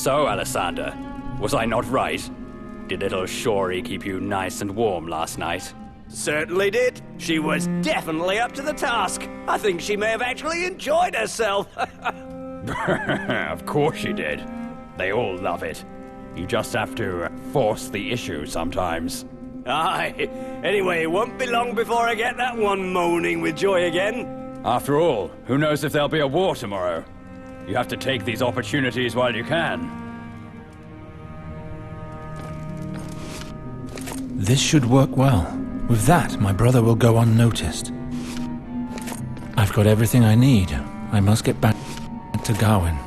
So, Alessander, was I not right? Did little Shori keep you nice and warm last night? Certainly did. She was definitely up to the task. I think she may have actually enjoyed herself. Of course she did. They all love it. You just have to force the issue sometimes. Aye. Anyway, it won't be long before I get that one moaning with joy again. After all, who knows if there'll be a war tomorrow? You have to take these opportunities while you can. This should work well. With that, my brother will go unnoticed. I've got everything I need. I must get back to Gawain.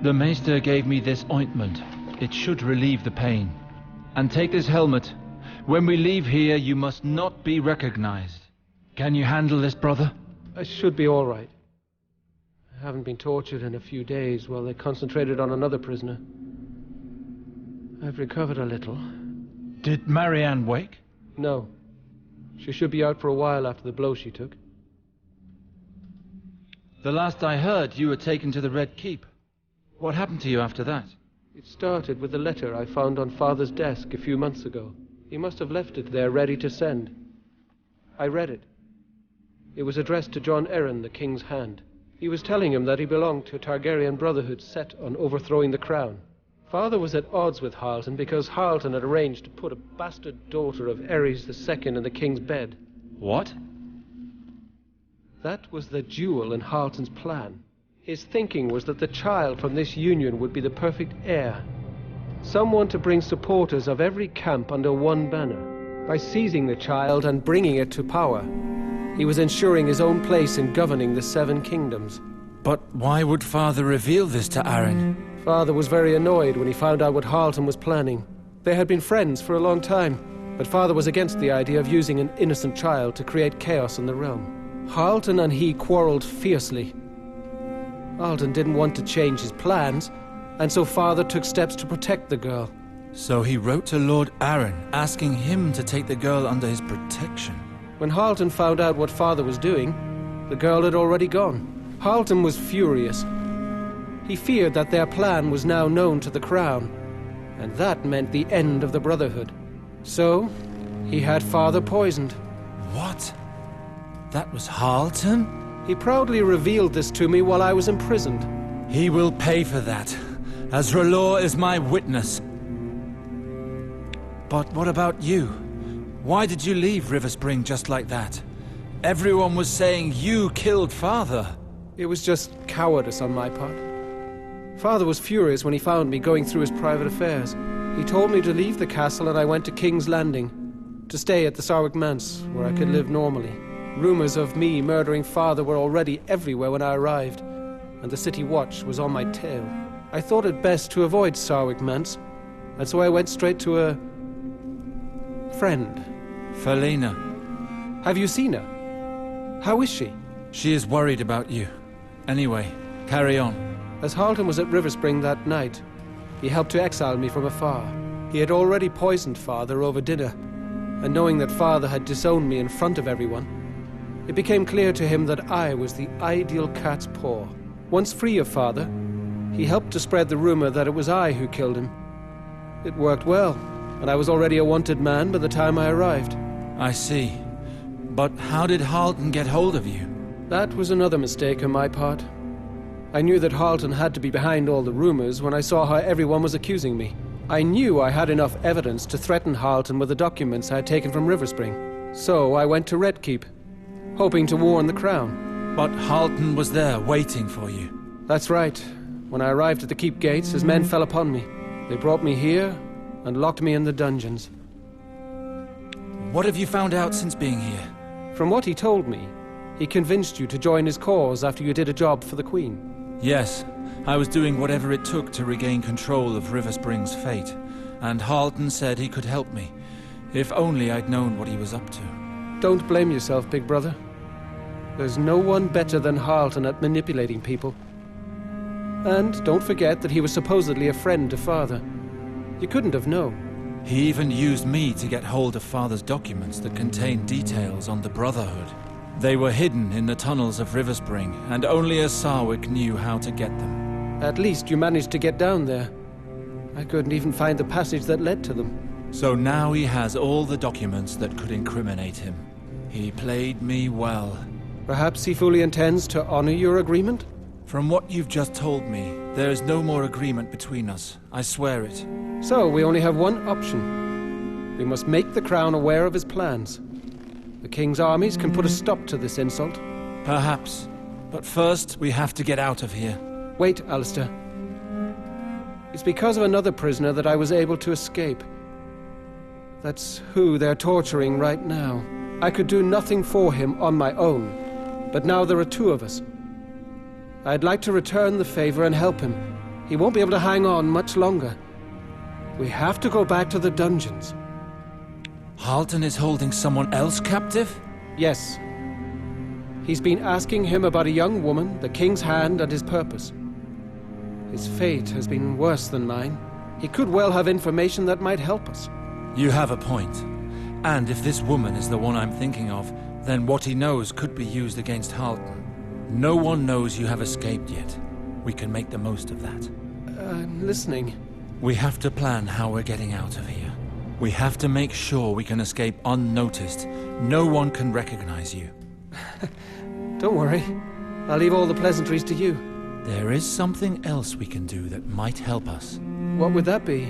The Maester gave me this ointment. It should relieve the pain. And take this helmet. When we leave here, you must not be recognized. Can you handle this, brother? I should be all right. I haven't been tortured in a few days while they concentrated on another prisoner. I've recovered a little. Did Marianne wake? No. She should be out for a while after the blow she took. The last I heard, you were taken to the Red Keep. What happened to you after that? It started with a letter I found on Father's desk a few months ago. He must have left it there ready to send. I read it. It was addressed to Jon Arryn, the King's Hand. He was telling him that he belonged to a Targaryen brotherhood set on overthrowing the crown. Father was at odds with Harlton because Harlton had arranged to put a bastard daughter of Aerys II in the king's bed. What? That was the jewel in Harlton's plan. His thinking was that the child from this union would be the perfect heir. Someone to bring supporters of every camp under one banner. By seizing the child and bringing it to power, he was ensuring his own place in governing the Seven Kingdoms. But why would Father reveal this to Arryn? Father was very annoyed when he found out what Harlton was planning. They had been friends for a long time, but Father was against the idea of using an innocent child to create chaos in the realm. Harlton and he quarreled fiercely. Harlton didn't want to change his plans, and so Father took steps to protect the girl. So he wrote to Lord Arryn, asking him to take the girl under his protection. When Harlton found out what Father was doing, the girl had already gone. Harlton was furious. He feared that their plan was now known to the crown, and that meant the end of the Brotherhood. So, he had Father poisoned. What? That was Harlton? He proudly revealed this to me while I was imprisoned. He will pay for that, as R'hllor is my witness. But what about you? Why did you leave Riverspring just like that? Everyone was saying you killed Father. It was just cowardice on my part. Father was furious when he found me going through his private affairs. He told me to leave the castle and I went to King's Landing, to stay at the Sarwick Manse, where I could live normally. Rumors of me murdering Father were already everywhere when I arrived, and the City Watch was on my tail. I thought it best to avoid Sarwick Manse, and so I went straight to a friend. Felina. Have you seen her? How is she? She is worried about you. Anyway, carry on. As Halton was at Riverspring that night, he helped to exile me from afar. He had already poisoned Father over dinner, and knowing that Father had disowned me in front of everyone, it became clear to him that I was the ideal cat's paw. Once free of Father, he helped to spread the rumor that it was I who killed him. It worked well, and I was already a wanted man by the time I arrived. I see. But how did Halton get hold of you? That was another mistake on my part. I knew that Halton had to be behind all the rumors when I saw how everyone was accusing me. I knew I had enough evidence to threaten Halton with the documents I had taken from Riverspring. So I went to Redkeep, hoping to warn the Crown. But Halton was there, waiting for you. That's right. When I arrived at the keep gates, his men fell upon me. They brought me here and locked me in the dungeons. What have you found out since being here? From what he told me, he convinced you to join his cause after you did a job for the Queen. Yes, I was doing whatever it took to regain control of Riverspring's fate, and Halton said he could help me, if only I'd known what he was up to. Don't blame yourself, big brother. There's no one better than Halton at manipulating people. And don't forget that he was supposedly a friend to Father. You couldn't have known. He even used me to get hold of Father's documents that contained details on the Brotherhood. They were hidden in the tunnels of Riverspring, and only a Sarwick knew how to get them. At least you managed to get down there. I couldn't even find the passage that led to them. So now he has all the documents that could incriminate him. He played me well. Perhaps he fully intends to honor your agreement? From what you've just told me, there is no more agreement between us. I swear it. So we only have one option. We must make the Crown aware of his plans. The King's armies can put a stop to this insult. Perhaps. But first, we have to get out of here. Wait, Alistair. It's because of another prisoner that I was able to escape. That's who they're torturing right now. I could do nothing for him on my own, but now there are two of us. I'd like to return the favor and help him. He won't be able to hang on much longer. We have to go back to the dungeons. Halton is holding someone else captive? Yes. He's been asking him about a young woman, the King's hand, and his purpose. His fate has been worse than mine. He could well have information that might help us. You have a point. And if this woman is the one I'm thinking of, then what he knows could be used against Halton. No one knows you have escaped yet. We can make the most of that. I'm listening. We have to plan how we're getting out of here. We have to make sure we can escape unnoticed. No one can recognize you. Don't worry. I'll leave all the pleasantries to you. There is something else we can do that might help us. What would that be?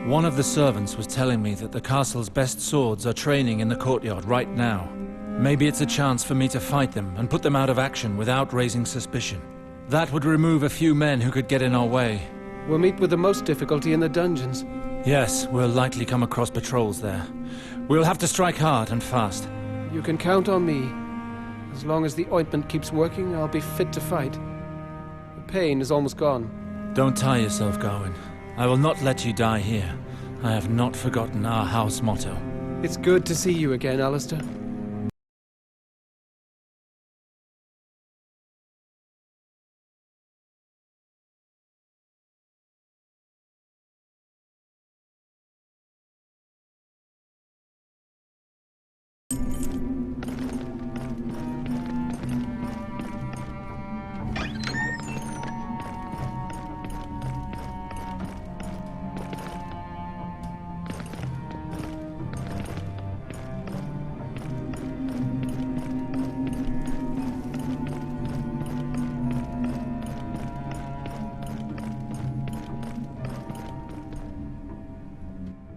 One of the servants was telling me that the castle's best swords are training in the courtyard right now. Maybe it's a chance for me to fight them and put them out of action without raising suspicion. That would remove a few men who could get in our way. We'll meet with the most difficulty in the dungeons. Yes, we'll likely come across patrols there. We'll have to strike hard and fast. You can count on me. As long as the ointment keeps working, I'll be fit to fight. The pain is almost gone. Don't tie yourself, Gawain. I will not let you die here. I have not forgotten our house motto. It's good to see you again, Alistair.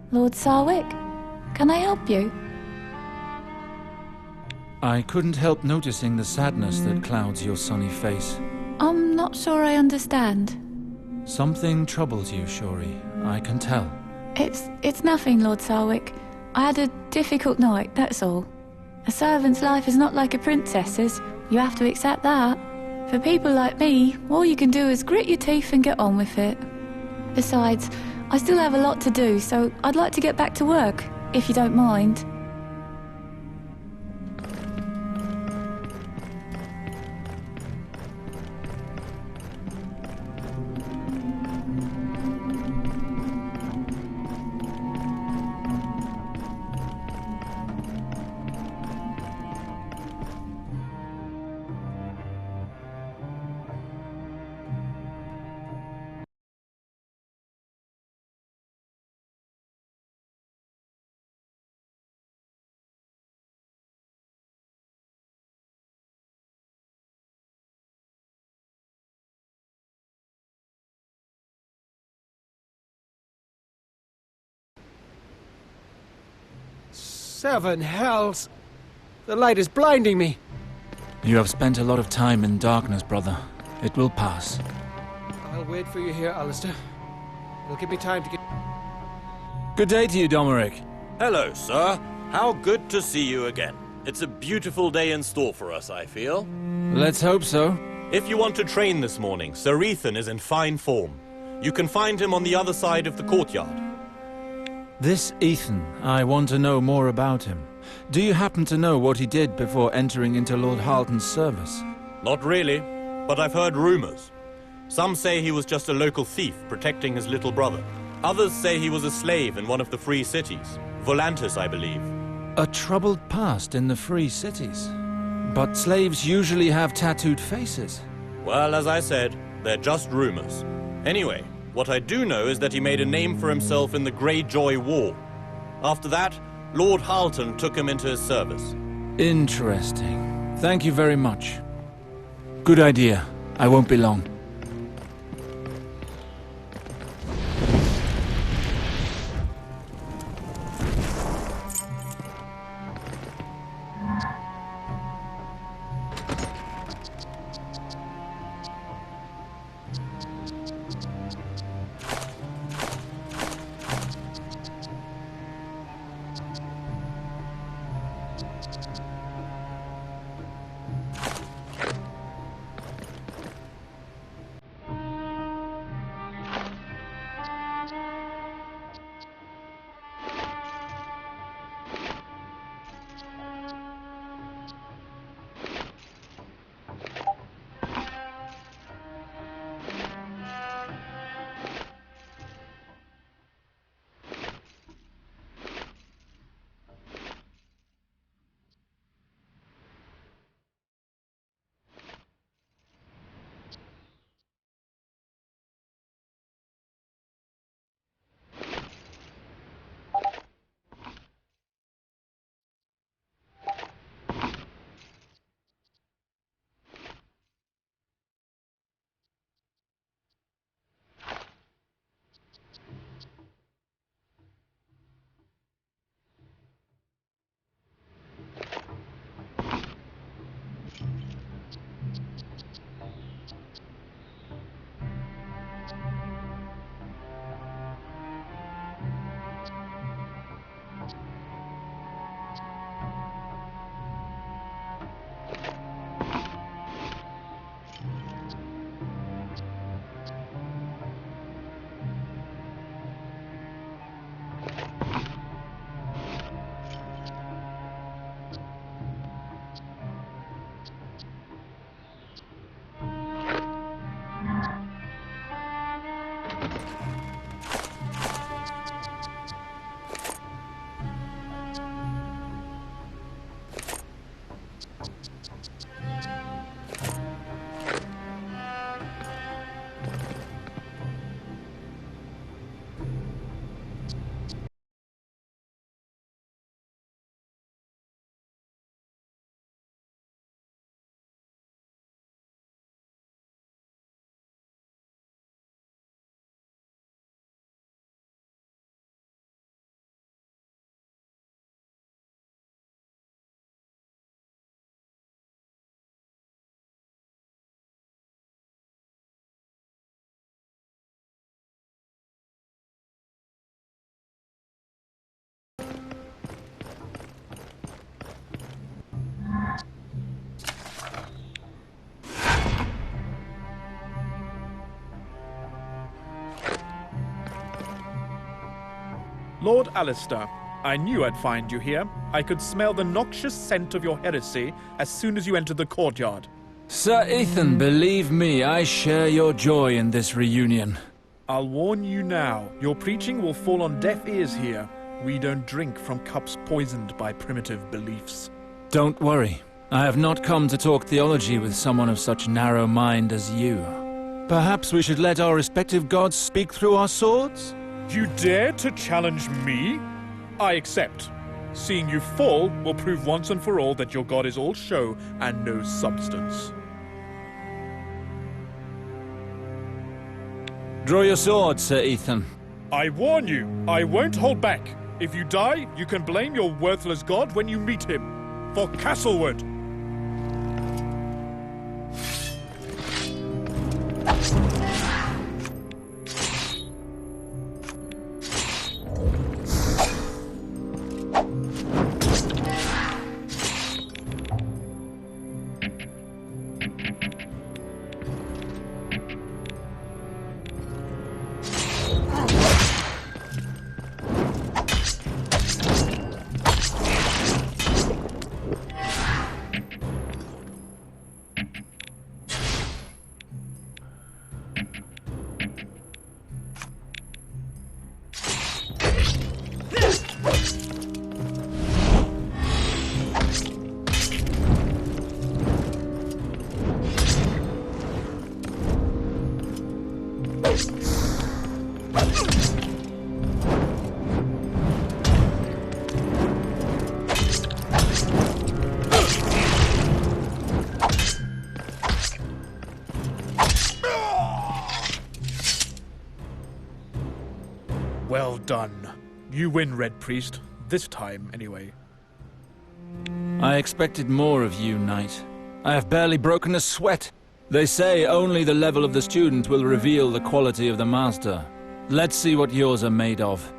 Lord Sarwick, can I help you? I couldn't help noticing the sadness that clouds your sunny face. I'm not sure I understand. Something troubles you, Shori. I can tell. It's nothing, Lord Sarwick. I had a difficult night, that's all. A servant's life is not like a princess's. You have to accept that. For people like me, all you can do is grit your teeth and get on with it. Besides, I still have a lot to do, so I'd like to get back to work, if you don't mind. Seven hells! The light is blinding me! You have spent a lot of time in darkness, brother. It will pass. I'll wait for you here, Alistair. It'll give me time to get... Good day to you, Domeric. Hello, sir. How good to see you again. It's a beautiful day in store for us, I feel. Let's hope so. If you want to train this morning, Sir Ethan is in fine form. You can find him on the other side of the courtyard. This Ethan, I want to know more about him. Do you happen to know what he did before entering into Lord Halton's service? Not really, but I've heard rumors. Some say he was just a local thief protecting his little brother. Others say he was a slave in one of the free cities. Volantis, I believe. A troubled past in the free cities. But slaves usually have tattooed faces. Well, as I said, they're just rumors. Anyway, what I do know is that he made a name for himself in the Greyjoy War. After that, Lord Halton took him into his service. Interesting. Thank you very much. Good idea. I won't be long. Lord Alistair, I knew I'd find you here. I could smell the noxious scent of your heresy as soon as you entered the courtyard. Sir Ethan, believe me, I share your joy in this reunion. I'll warn you now, your preaching will fall on deaf ears here. We don't drink from cups poisoned by primitive beliefs. Don't worry. I have not come to talk theology with someone of such narrow mind as you. Perhaps we should let our respective gods speak through our swords? You dare to challenge me? I accept. Seeing you fall will prove once and for all that your god is all show and no substance. Draw your sword, Sir Ethan. I warn you, I won't hold back. If you die, you can blame your worthless god when you meet him. For Castlewood! Well done. You win, Red Priest. This time, anyway. I expected more of you, Knight. I have barely broken a sweat. They say only the level of the student will reveal the quality of the master. Let's see what yours are made of.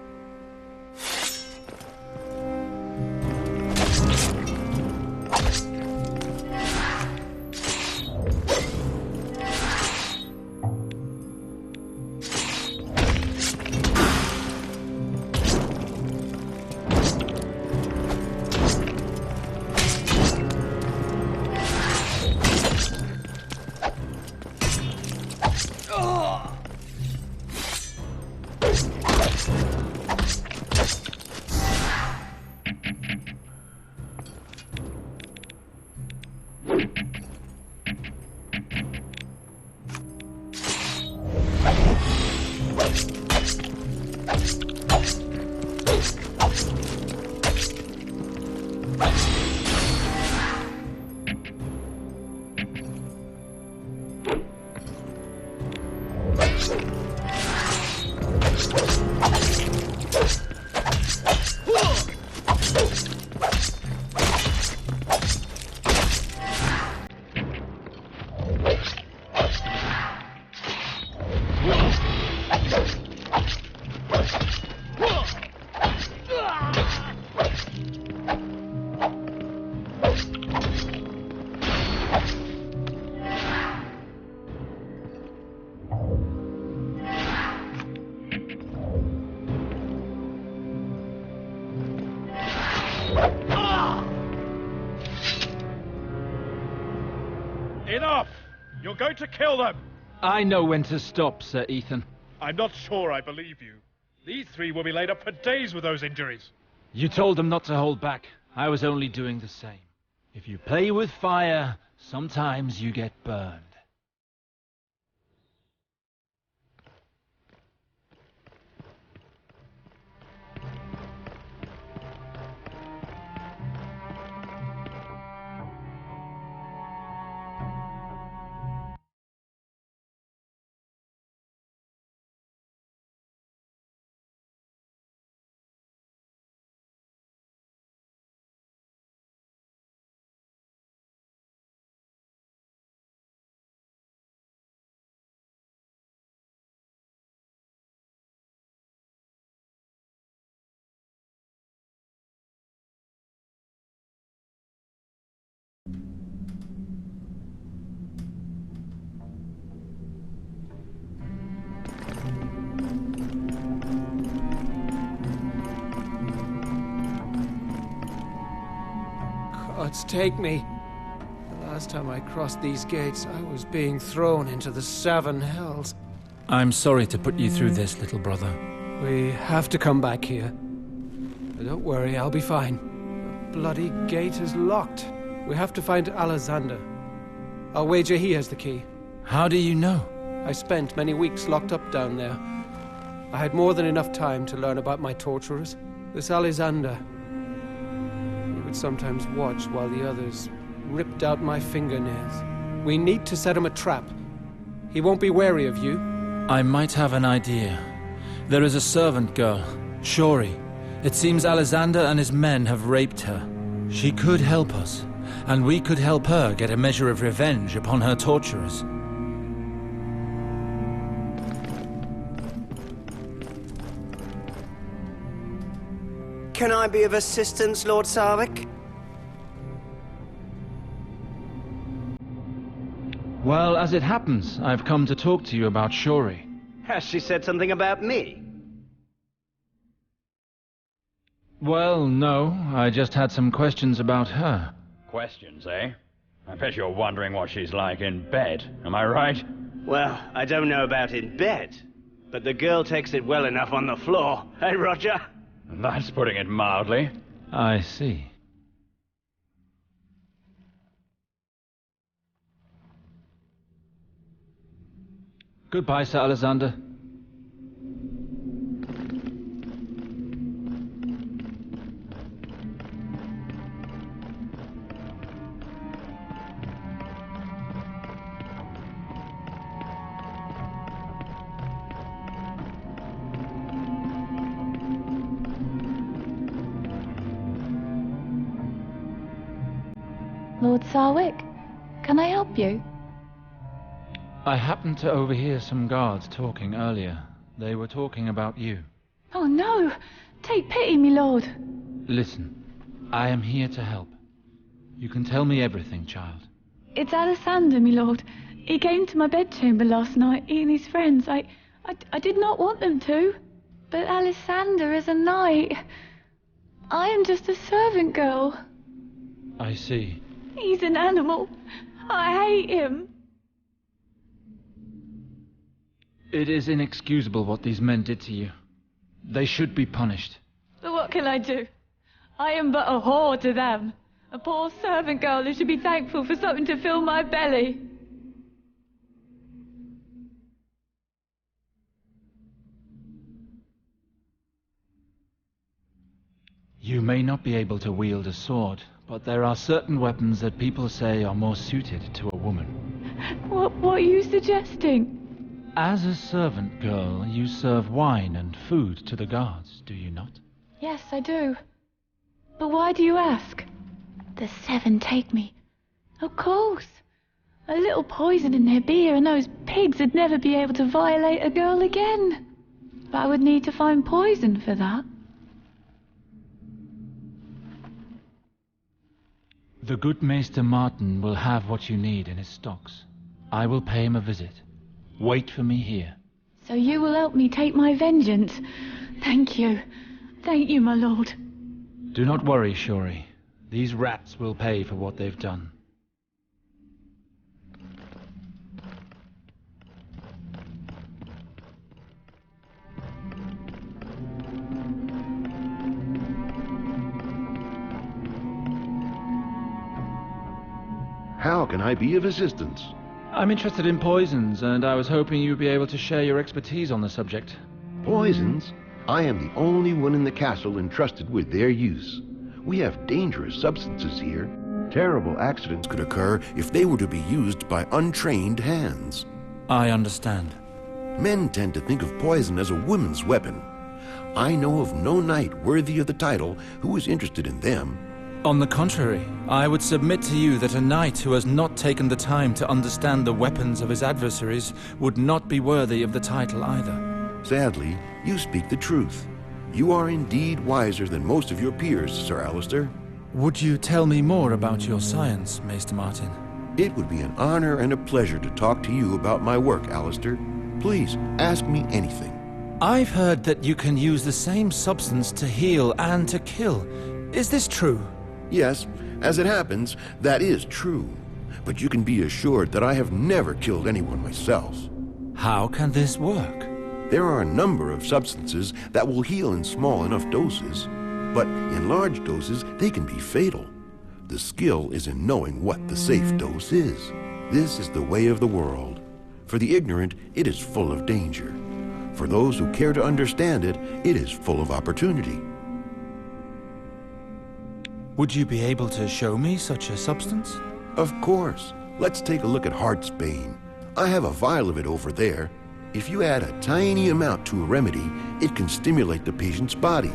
Enough! You're going to kill them! I know when to stop, Sir Ethan. I'm not sure I believe you. These three will be laid up for days with those injuries. You told them not to hold back. I was only doing the same. If you play with fire, sometimes you get burned. Gods, take me. The last time I crossed these gates, I was being thrown into the Seven Hells. I'm sorry to put you through this, little brother. We have to come back here. But don't worry, I'll be fine. The bloody gate is locked. We have to find Alexander. I'll wager he has the key. How do you know? I spent many weeks locked up down there. I had more than enough time to learn about my torturers. This Alexander, he would sometimes watch while the others ripped out my fingernails. We need to set him a trap. He won't be wary of you. I might have an idea. There is a servant girl, Shori. It seems Alexander and his men have raped her. She could help us, and we could help her get a measure of revenge upon her torturers. Can I be of assistance, Lord Sarwick? Well, as it happens, I've come to talk to you about Shori. Has she said something about me? Well, no. I just had some questions about her. Questions, eh? I bet you're wondering what she's like in bed, am I right? Well, I don't know about in bed, but the girl takes it well enough on the floor. Hey, Roger? That's putting it mildly. I see. Goodbye, Sir Alexander. Lord Sarwick, can I help you? I happened to overhear some guards talking earlier. They were talking about you. Oh no! Take pity, me lord. Listen, I am here to help. You can tell me everything, child. It's Alexander, me lord. He came to my bedchamber last night, he and his friends. I did not want them to. But Alexander is a knight. I am just a servant girl. I see. He's an animal. I hate him. It is inexcusable what these men did to you. They should be punished. But what can I do? I am but a whore to them. A poor servant girl who should be thankful for something to fill my belly. You may not be able to wield a sword, but there are certain weapons that people say are more suited to a woman. What are you suggesting? As a servant girl, you serve wine and food to the guards, do you not? Yes, I do. But why do you ask? The seven take me. Of course. A little poison in their beer and those pigs would never be able to violate a girl again. But I would need to find poison for that. The good Maester Martin will have what you need in his stocks. I will pay him a visit. Wait for me here. So you will help me take my vengeance. Thank you. Thank you, my lord. Do not worry, Shori. These rats will pay for what they've done. How can I be of assistance? I'm interested in poisons, and I was hoping you'd be able to share your expertise on the subject. Poisons? I am the only one in the castle entrusted with their use. We have dangerous substances here. Terrible accidents could occur if they were to be used by untrained hands. I understand. Men tend to think of poison as a woman's weapon. I know of no knight worthy of the title who is interested in them. On the contrary, I would submit to you that a knight who has not taken the time to understand the weapons of his adversaries would not be worthy of the title either. Sadly, you speak the truth. You are indeed wiser than most of your peers, Sir Alistair. Would you tell me more about your science, Maester Martin? It would be an honor and a pleasure to talk to you about my work, Alistair. Please, ask me anything. I've heard that you can use the same substance to heal and to kill. Is this true? Yes, as it happens, that is true. But you can be assured that I have never killed anyone myself. How can this work? There are a number of substances that will heal in small enough doses, but in large doses they can be fatal. The skill is in knowing what the safe dose is. This is the way of the world. For the ignorant, it is full of danger. For those who care to understand it, it is full of opportunity. Would you be able to show me such a substance? Of course. Let's take a look at Heartsbane. I have a vial of it over there. If you add a tiny amount to a remedy, it can stimulate the patient's body.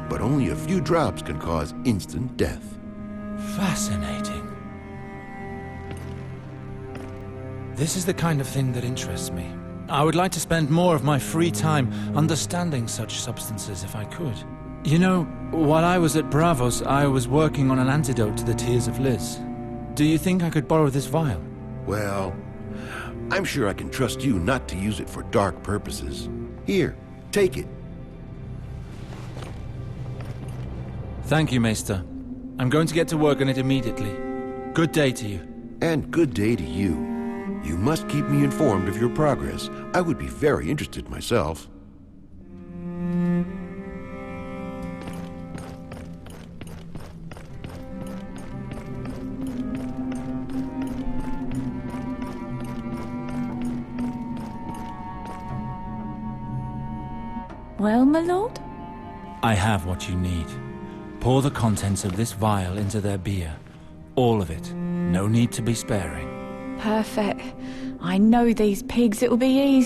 but only a few drops can cause instant death. Fascinating. This is the kind of thing that interests me. I would like to spend more of my free time understanding such substances if I could. You know, while I was at Bravos, I was working on an antidote to the Tears of Liz. Do you think I could borrow this vial? Well, I'm sure I can trust you not to use it for dark purposes. Here, take it. Thank you, Maester. I'm going to get to work on it immediately. Good day to you. And good day to you. You must keep me informed of your progress. I would be very interested myself. Well, my lord? I have what you need. Pour the contents of this vial into their beer. All of it. No need to be sparing. Perfect. I know these pigs, it'll be easy.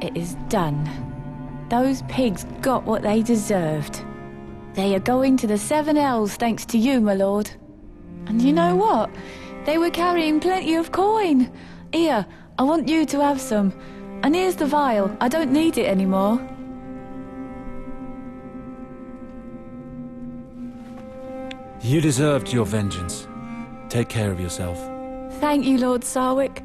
It is done. Those pigs got what they deserved. They are going to the Seven Elves thanks to you, my lord. And you know what? They were carrying plenty of coin. Here, I want you to have some. And here's the vial. I don't need it anymore. You deserved your vengeance. Take care of yourself. Thank you, Lord Sarwick.